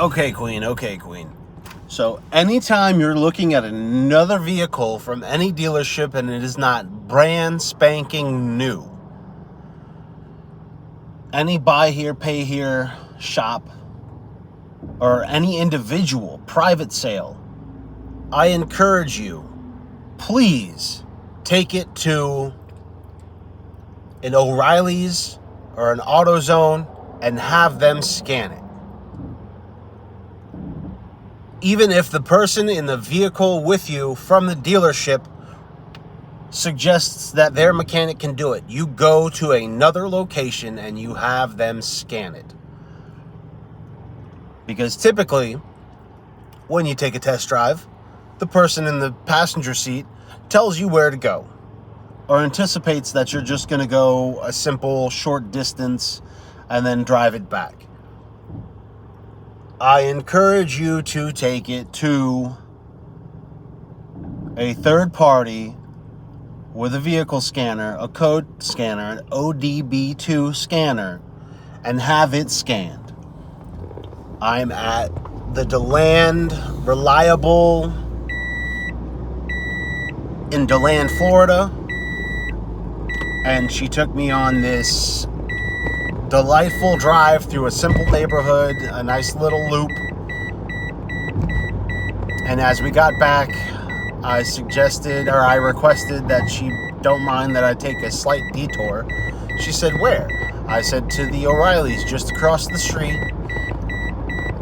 Okay, Queen. So anytime you're looking at another vehicle from any dealership and it is not brand spanking new, any buy here, pay here shop, or any individual private sale, I encourage you, please take it to an O'Reilly's or an AutoZone and have them scan it. Even if the person in the vehicle with you from the dealership suggests that their mechanic can do it, you go to another location and you have them scan it. Because typically, when you take a test drive, the person in the passenger seat tells you where to go, or anticipates that you're just going to go a simple short distance and then drive it back. I encourage you to take it to a third party with a vehicle scanner, a code scanner, an ODB2 scanner, and have it scanned. I'm at the DeLand Reliable in DeLand, Florida, and she took me on this delightful drive through a simple neighborhood, a nice little loop. And as we got back, I requested that she don't mind that I take a slight detour. She said, where? I said, to the O'Reilly's just across the street.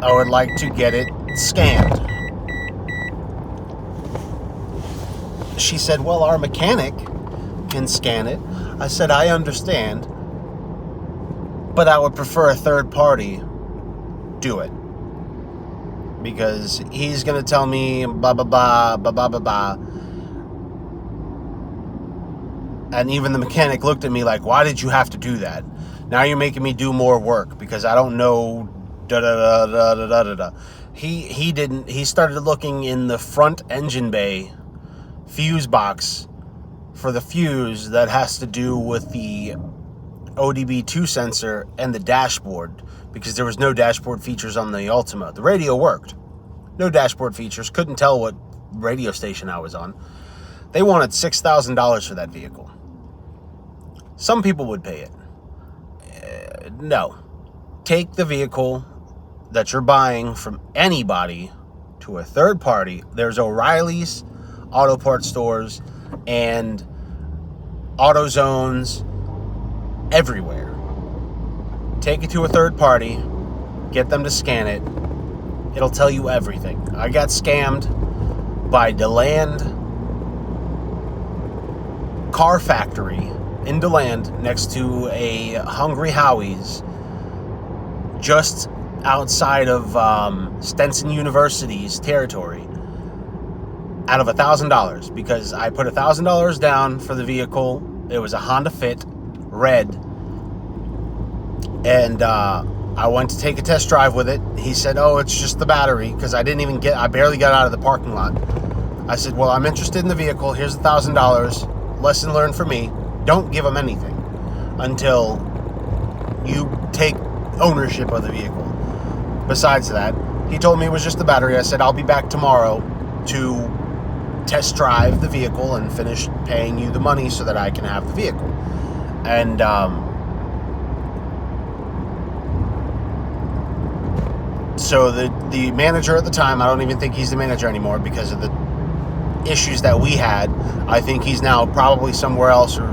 I would like to get it scanned. She said, well, our mechanic can scan it. I said, I understand, but I would prefer a third party do it, because he's going to tell me blah, blah, blah, blah, blah, blah, blah. And even the mechanic looked at me like, why did you have to do that? Now you're making me do more work because I don't know da da da da da da da. He started looking in the front engine bay fuse box for the fuse that has to do with the ODB2 sensor and the dashboard, because there was no dashboard features on the Altima. The radio worked. No dashboard features. Couldn't tell what radio station I was on. They wanted $6,000 for that vehicle. Some people would pay it. No. Take the vehicle that you're buying from anybody to a third party. There's O'Reilly's, auto parts stores, and AutoZones everywhere. Take it to a third party, get them to scan it. It'll tell you everything. I got scammed by DeLand Car Factory in DeLand next to a Hungry Howie's just outside of Stenson University's territory out of $1,000, because I put $1,000 down for the vehicle. It was a Honda Fit red, and I went to take a test drive with it. He said, oh, it's just the battery, because I barely got out of the parking lot. I said, well, I'm interested in the vehicle. Here's $1,000. Lesson learned for me. Don't give them anything until you take ownership of the vehicle. Besides that, he told me it was just the battery. I said, I'll be back tomorrow to test drive the vehicle and finish paying you the money so that I can have the vehicle. And so the manager at the time, I don't even think he's the manager anymore because of the issues that we had. I think he's now probably somewhere else or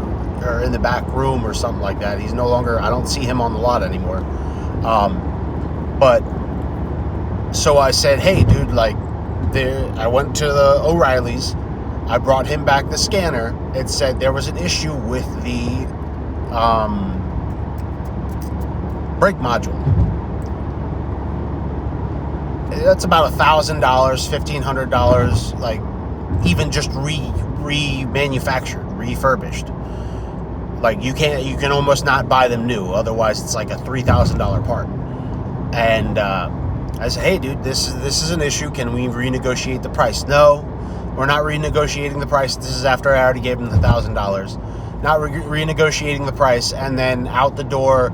in the back room or something like that. He's no longer, I don't see him on the lot anymore. But so I said, hey dude, I went to the O'Reilly's. I brought him back the scanner. It said there was an issue with the brake module. That's about $1,000, $1,500, even just remanufactured, refurbished. You can almost not buy them new. Otherwise, it's like a $3,000 part. And I said, hey, dude, this is an issue. Can we renegotiate the price? No, we're not renegotiating the price. This is after I already gave him the $1,000. Not renegotiating the price. And then out the door,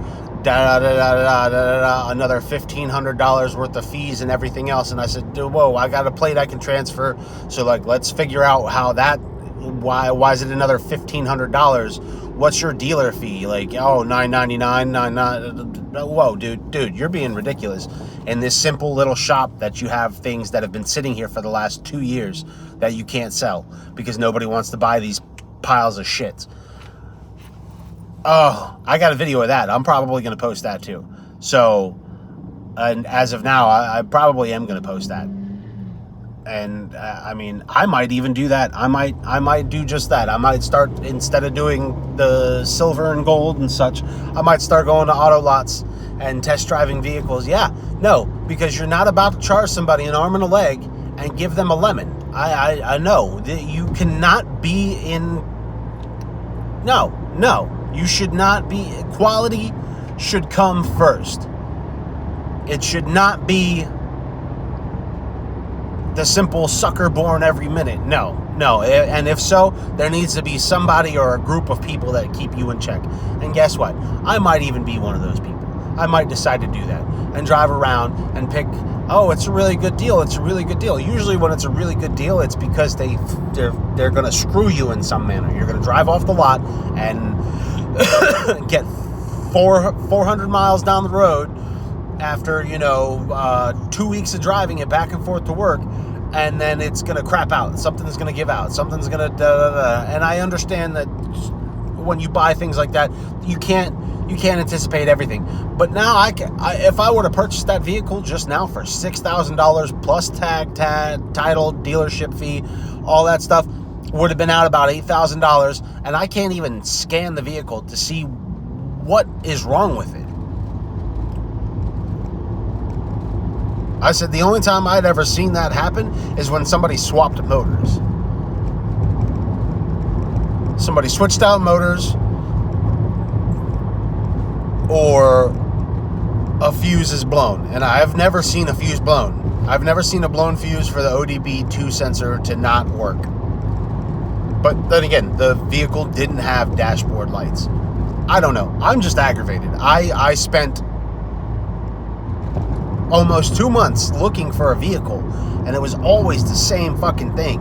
another $1,500 worth of fees and everything else. And I said, whoa, I got a plate I can transfer. So like, let's figure out how that, why is it another $1,500? What's your dealer fee? Like, oh, $9.99, whoa, dude, you're being ridiculous. In this simple little shop that you have things that have been sitting here for the last 2 years that you can't sell because nobody wants to buy these piles of shit. Oh, I got a video of that. I'm probably going to post that too. So, and as of now, I probably am going to post that. And I mean, I might even do that. I might do just that. I might start, instead of doing the silver and gold and such, I might start going to auto lots and test driving vehicles. Yeah, no, because you're not about to charge somebody an arm and a leg and give them a lemon. I know that you cannot be in. No. You should not be. Quality should come first. It should not be the simple sucker born every minute. No. And if so, there needs to be somebody or a group of people that keep you in check. And guess what? I might even be one of those people. I might decide to do that and drive around and pick, oh, it's a really good deal. It's a really good deal. Usually when it's a really good deal, it's because they're going to screw you in some manner. You're going to drive off the lot and get 400 miles down the road after, 2 weeks of driving it back and forth to work, and then it's going to crap out. Something's going to give out. Something's going to And I understand that when you buy things like that, you can't anticipate everything. But now if I were to purchase that vehicle just now for $6,000 plus tag, title, dealership fee, all that stuff, would have been out about $8,000, and I can't even scan the vehicle to see what is wrong with it. I said the only time I'd ever seen that happen is when somebody swapped motors. Somebody switched out motors, or a fuse is blown. And I've never seen a fuse blown. I've never seen a blown fuse for the ODB2 sensor to not work. But then again, the vehicle didn't have dashboard lights. I don't know. I'm just aggravated. I spent almost 2 months looking for a vehicle, and it was always the same fucking thing.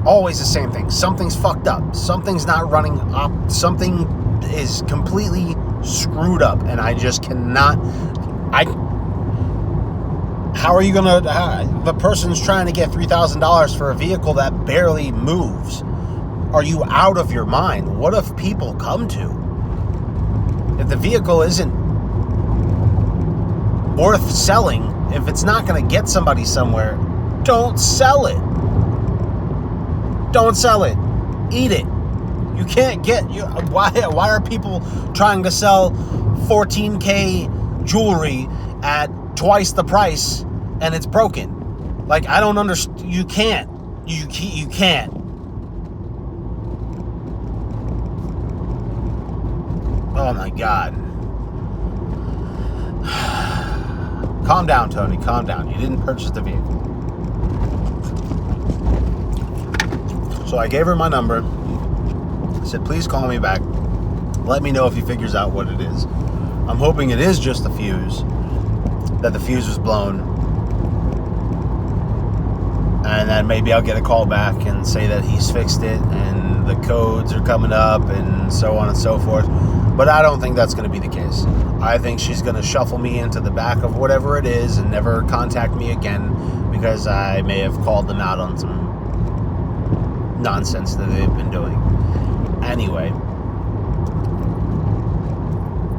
Always the same thing. Something's fucked up. Something's not running up. Something is completely screwed up, and I just cannot. How are you gonna? The person's trying to get $3,000 for a vehicle that barely moves. Are you out of your mind? What if people come to? If the vehicle isn't worth selling, if it's not going to get somebody somewhere, don't sell it. Don't sell it. Eat it. You can't get. Why are people trying to sell 14K jewelry at twice the price and it's broken? Like, I don't understand. You can't. You can't. Oh my God. Calm down, Tony. Calm down. You didn't purchase the vehicle. So I gave her my number. I said, please call me back. Let me know if he figures out what it is. I'm hoping it is just the fuse. That the fuse was blown. And then maybe I'll get a call back and say that he's fixed it and the codes are coming up and so on and so forth. But I don't think that's going to be the case. I think she's going to shuffle me into the back of whatever it is and never contact me again because I may have called them out on some nonsense that they've been doing. Anyway,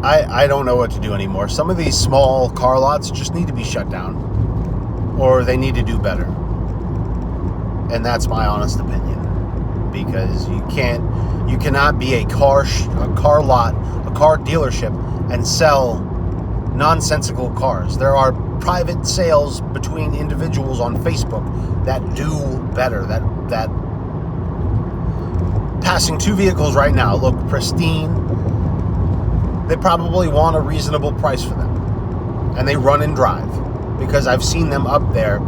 I don't know what to do anymore. Some of these small car lots just need to be shut down, or they need to do better. And that's my honest opinion, because you cannot be a car lot, a car dealership, and sell nonsensical cars. There are private sales between individuals on Facebook that do better. That passing two vehicles right now look pristine. They probably want a reasonable price for them, and they run and drive, because I've seen them up there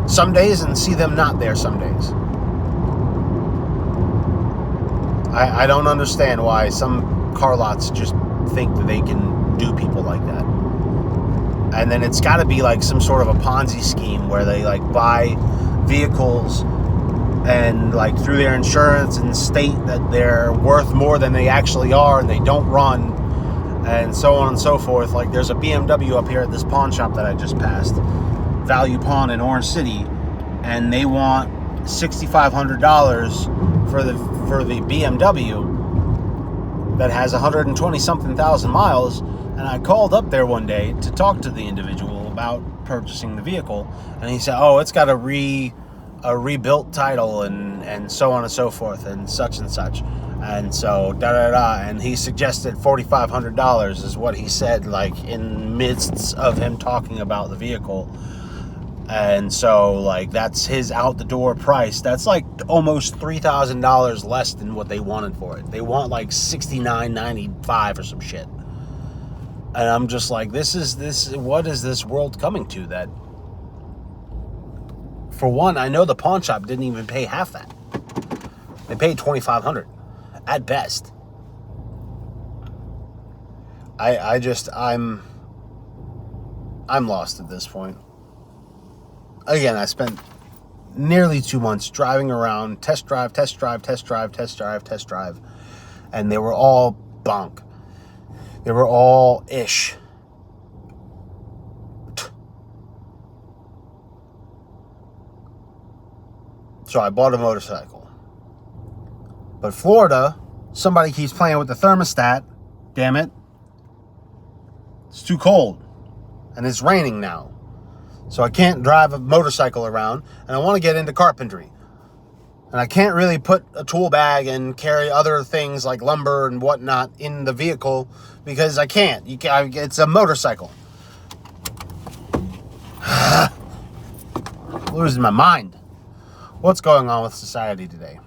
some days and see them not there some days. I don't understand why some car lots just think that they can do people like that. And then it's got to be like some sort of a Ponzi scheme where they like buy vehicles and like through their insurance and state that they're worth more than they actually are and they don't run, and so on and so forth. Like there's a BMW up here at this pawn shop that I just passed, Value Pawn in Orange City, and they want $6,500 for the BMW that has 120 something thousand miles. And I called up there one day to talk to the individual about purchasing the vehicle, and he said, "Oh, it's got a rebuilt title and so on and so forth and such," and so and he suggested $4,500 is what he said, like in midst of him talking about the vehicle. And so like that's his out the door price. That's like almost $3,000 less than what they wanted for it. They want like $69.95 or some shit. And I'm just like, what is this world coming to? That, for one, I know the pawn shop didn't even pay half that. They paid $2,500 at best. I'm lost at this point. Again, I spent nearly 2 months driving around, test drive, and they were all bunk. They were all ish. So I bought a motorcycle. But Florida, somebody keeps playing with the thermostat. Damn it. It's too cold. And it's raining now. So I can't drive a motorcycle around. And I want to get into carpentry. And I can't really put a tool bag and carry other things like lumber and whatnot in the vehicle because I can't. It's a motorcycle. Losing my mind. What's going on with society today?